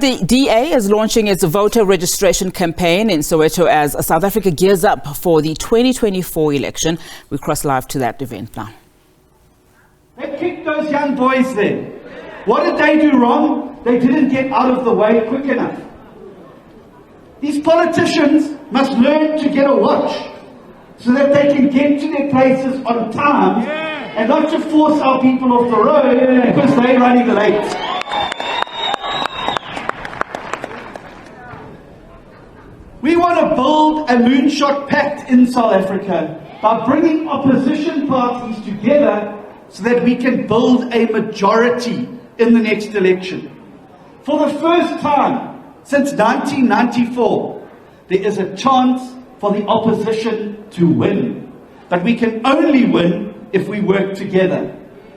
The DA is launching its voter registration campaign in Soweto as South Africa gears up for the 2024 election. We cross live to that event now. They kicked those young boys there. What did they do wrong? They didn't get out of the way quick enough. These politicians must learn to get a watch so that they can get to their places on time and not to force our people off the road because they're running late. We want to build a moonshot pact in South Africa by bringing opposition parties together so that we can build a majority in the next election. For the first time since 1994, there is a chance for the opposition to win. But we can only win if we work together.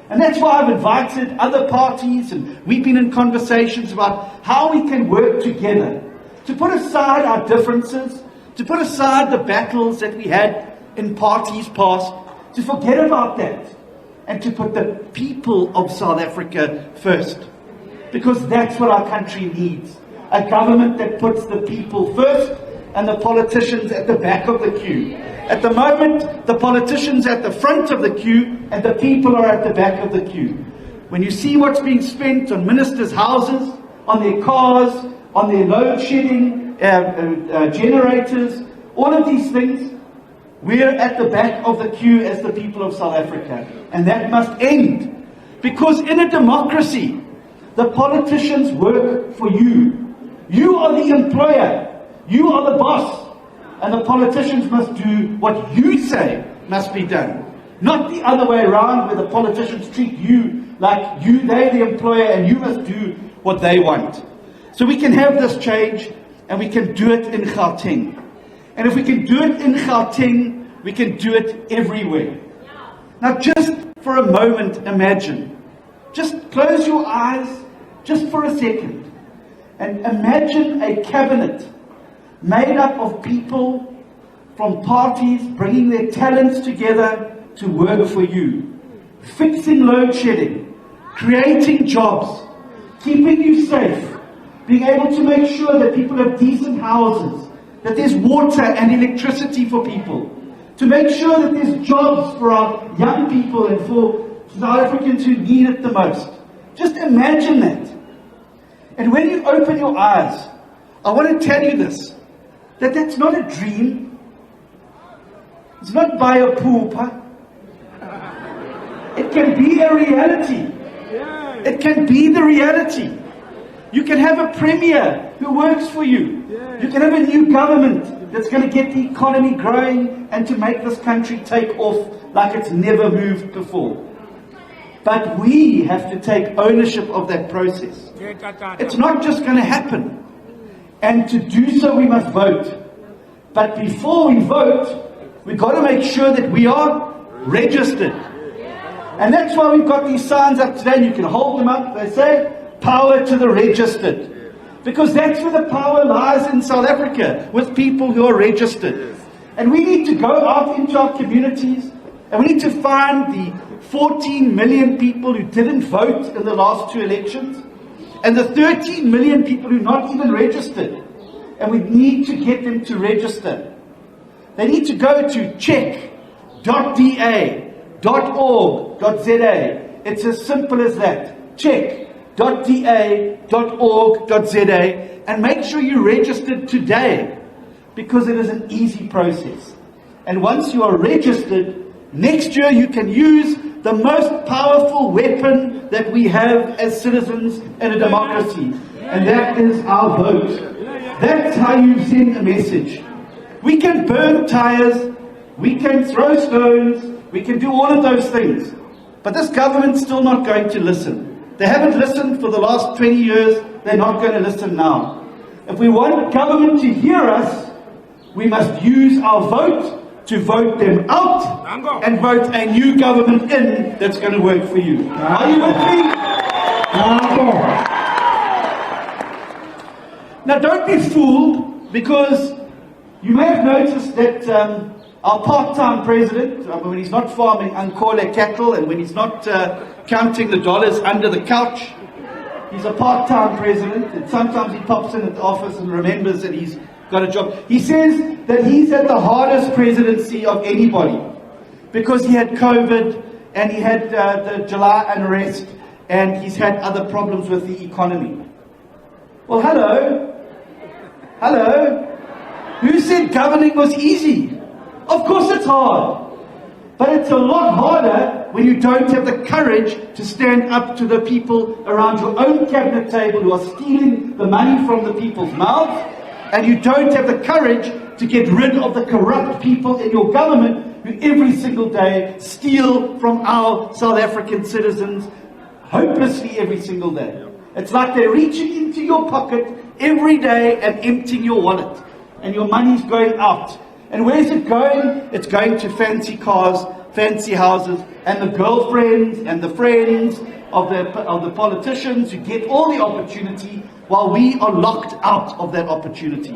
And that's why I've invited other parties, and we've been in conversations about how we can work together to put aside our differences, to put aside the battles that we had in parties past, to forget about that, and to put the people of South Africa first. Because that's what our country needs. A government that puts the people first and the politicians at the back of the queue. At the moment, the politicians at the front of the queue and the people are at the back of the queue. When you see what's being spent on ministers' houses, on their cars, on their load shedding generators, all of these things, we're at the back of the queue as the people of South Africa. And that must end. Because in a democracy, the politicians work for you. You are the employer. You are the boss. And the politicians must do what you say must be done. Not the other way around, where the politicians treat you like they're the employer and you must do what they want. So we can have this change, and we can do it in Gauteng. And if we can do it in Gauteng, we can do it everywhere. Now just for a moment, imagine. Just close your eyes, just for a second. And imagine a cabinet made up of people from parties bringing their talents together to work for you. Fixing load shedding, creating jobs, keeping you safe, being able to make sure that people have decent houses, that there's water and electricity for people, to make sure that there's jobs for our young people and for South Africans who need it the most. Just imagine that. And when you open your eyes, I want to tell you this, that that's not a dream. It's not by a pooper. It can be a reality. It can be the reality. You can have a premier who works for you. You can have a new government that's going to get the economy growing and to make this country take off like it's never moved before. But we have to take ownership of that process. It's not just going to happen. And to do so, we must vote. But before we vote, we've got to make sure that we are registered. And that's why we've got these signs up today, and you can hold them up. They say, power to the registered. Because that's where the power lies in South Africa, with people who are registered. And we need to go out into our communities, and we need to find the 14 million people who didn't vote in the last two elections, and the 13 million people who are not even registered. And we need to get them to register. They need to go to check.da.org.za. It's as simple as that. Check.da.org.za, and make sure you're registered today, because it is an easy process. And once you are registered, next year you can use the most powerful weapon that we have as citizens in a democracy, and that is our vote. That's how you send a message. We can burn tires, we can throw stones, we can do all of those things, but this government's still not going to listen. They haven't listened for the last 20 years, they're not going to listen now. If we want government to hear us, we must use our vote to vote them out and vote a new government in that's going to work for you. Are you with me? Now don't be fooled, because you may have noticed that our part-time president, when he's not farming Ankole cattle and when he's not counting the dollars under the couch, He's a part-time president, and sometimes he pops in at the office and remembers that he's got a job. He says that he's had the hardest presidency of anybody because he had COVID and he had the July unrest and he's had other problems with the economy. Well, hello? Who said governing was easy? Of course it's hard. But it's a lot harder when you don't have the courage to stand up to the people around your own cabinet table who are stealing the money from the people's mouths, and you don't have the courage to get rid of the corrupt people in your government who every single day steal from our South African citizens hopelessly every single day. It's like they're reaching into your pocket every day and emptying your wallet, and your money's going out. And where's it going? It's going to fancy cars, fancy houses, and the girlfriends and the friends of the politicians who get all the opportunity while we are locked out of that opportunity.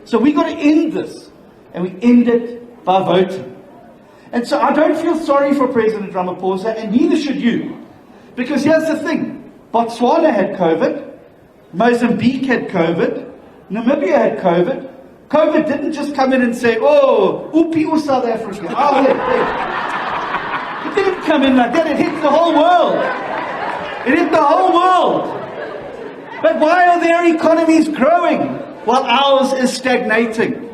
So we've got to end this, and we end it by voting. And so I don't feel sorry for President Ramaphosa, and neither should you. Because here's the thing, Botswana had COVID, Mozambique had COVID, Namibia had COVID. COVID didn't just come in and say, oh, Upi South Africa. Oh, yeah. It didn't come in like that. It hit the whole world. It hit the whole world. But why are their economies growing while ours is stagnating?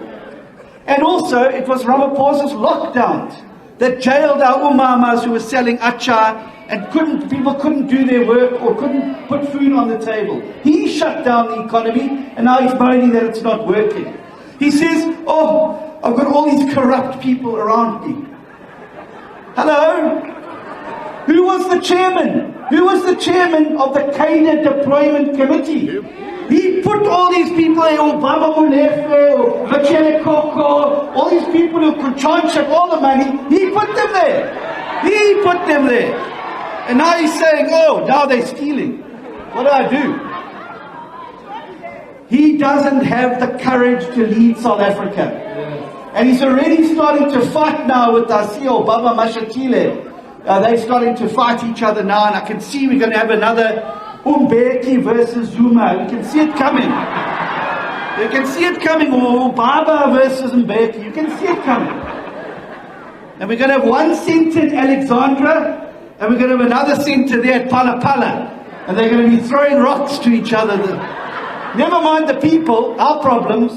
And also, it was Ramaphosa's lockdowns that jailed our umamas who were selling achar and people couldn't do their work or couldn't put food on the table. He shut down the economy and now he's moaning that it's not working. He says, oh, I've got all these corrupt people around me. Hello? Who was the chairman? Who was the chairman of the Cadre Deployment Committee? He put all these people there, Baba Mulefe, or Vachele Koko, all these people who could charge up all the money, he put them there. He put them there. And now he's saying, oh, now they're stealing. What do I do? He doesn't have the courage to lead South Africa. And he's already starting to fight now with our CEO, Baba Mashatile. They're starting to fight each other now, and I can see we're going to have another Mbeki versus Zuma. We can see it coming. You can see it coming. Or Baba versus Mbeki. You can see it coming. And we're going to have one centre in Alexandra, and we're going to have another centre there at Palapala. And they're going to be throwing rocks to each other. Never mind the people, our problems.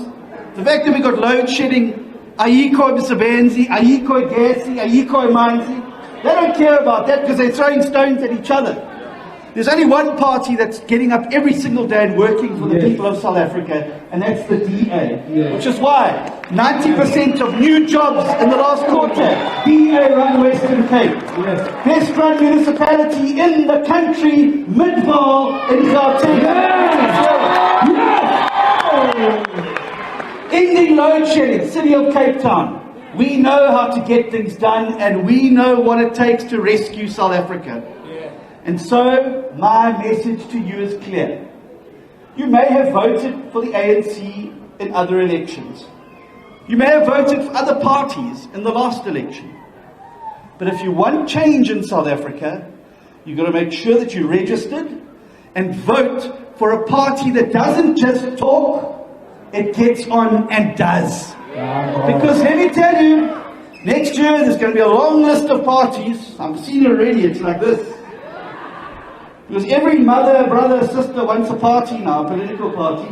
The fact that we got load shedding, ayikho Msebenzi, ayikho Gesi, ayikho Manzi. They don't care about that because they're throwing stones at each other. There's only one party that's getting up every single day and working for the people of South Africa, and that's the DA. Which is why 90% of new jobs in the last quarter, DA run Western Cape. Best run municipality in the country, Midvaal in Gauteng. Ending load shedding, City of Cape Town. We know how to get things done, and we know what it takes to rescue South Africa. And so, my message to you is clear. You may have voted for the ANC in other elections. You may have voted for other parties in the last election. But if you want change in South Africa, you've got to make sure that you're registered and vote for a party that doesn't just talk, it gets on and does. Because let me tell you, next year there's going to be a long list of parties. I'm seeing it already, it's like this. Because every mother, brother, sister wants a party now, a political party.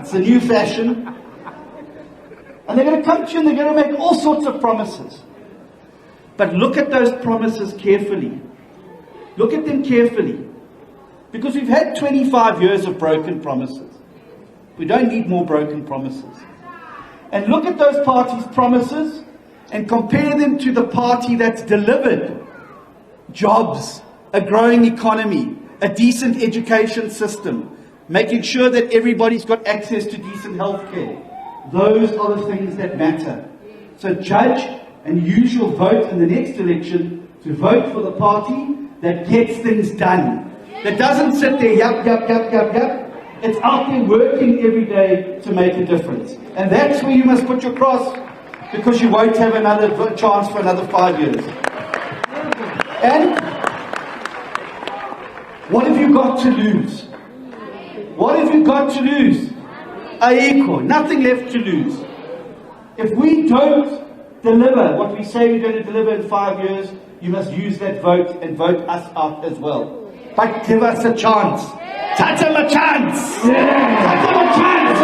It's a new fashion. And they're going to come to you and they're going to make all sorts of promises. But look at those promises carefully. Look at them carefully. Because we've had 25 years of broken promises. We don't need more broken promises. And look at those parties' promises and compare them to the party that's delivered jobs, a growing economy, a decent education system, making sure that everybody's got access to decent health care. Those are the things that matter. So judge and use your vote in the next election to vote for the party that gets things done. That doesn't sit there, yup. It's out there working every day to make a difference. And that's where you must put your cross, because you won't have another chance for another 5 years. And what have you got to lose? What have you got to lose? Aiko, nothing left to lose. If we don't deliver what we say we're going to deliver in 5 years, you must use that vote and vote us out as well. But give us a chance. Touch him a chance. Touch him a chance.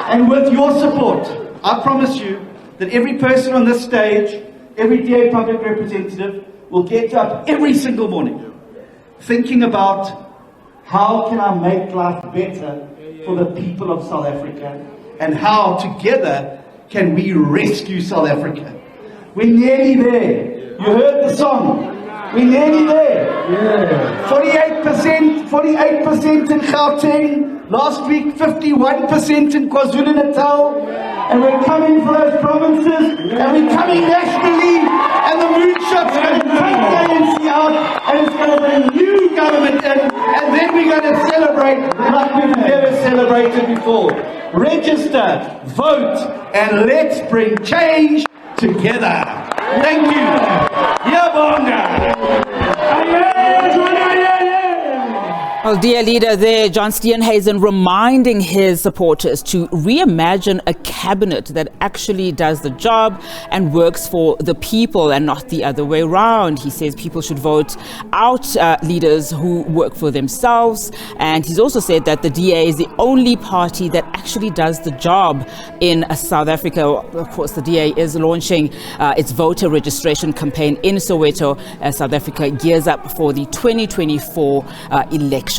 And with your support, I promise you that every person on this stage, every DA public representative will get up every single morning thinking about how can I make life better for the people of South Africa, and how together can we rescue South Africa. We're nearly there. You heard the song. We're nearly there. 48% in Gauteng. Last week, 51% in KwaZulu-Natal. And we're coming for those provinces. And we're coming nationally. And the moonshot's going to take the ANC out. And it's going to bring new government in. And then we're going to celebrate like we've never celebrated before. Register, vote, and let's bring change together. Thank you. Yabonga. Well, dear leader there, John Steenhuisen, reminding his supporters to reimagine a cabinet that actually does the job and works for the people and not the other way around. He says people should vote out leaders who work for themselves. And he's also said that the DA is the only party that actually does the job in South Africa. Of course, the DA is launching its voter registration campaign in Soweto as South Africa gears up for the 2024 election.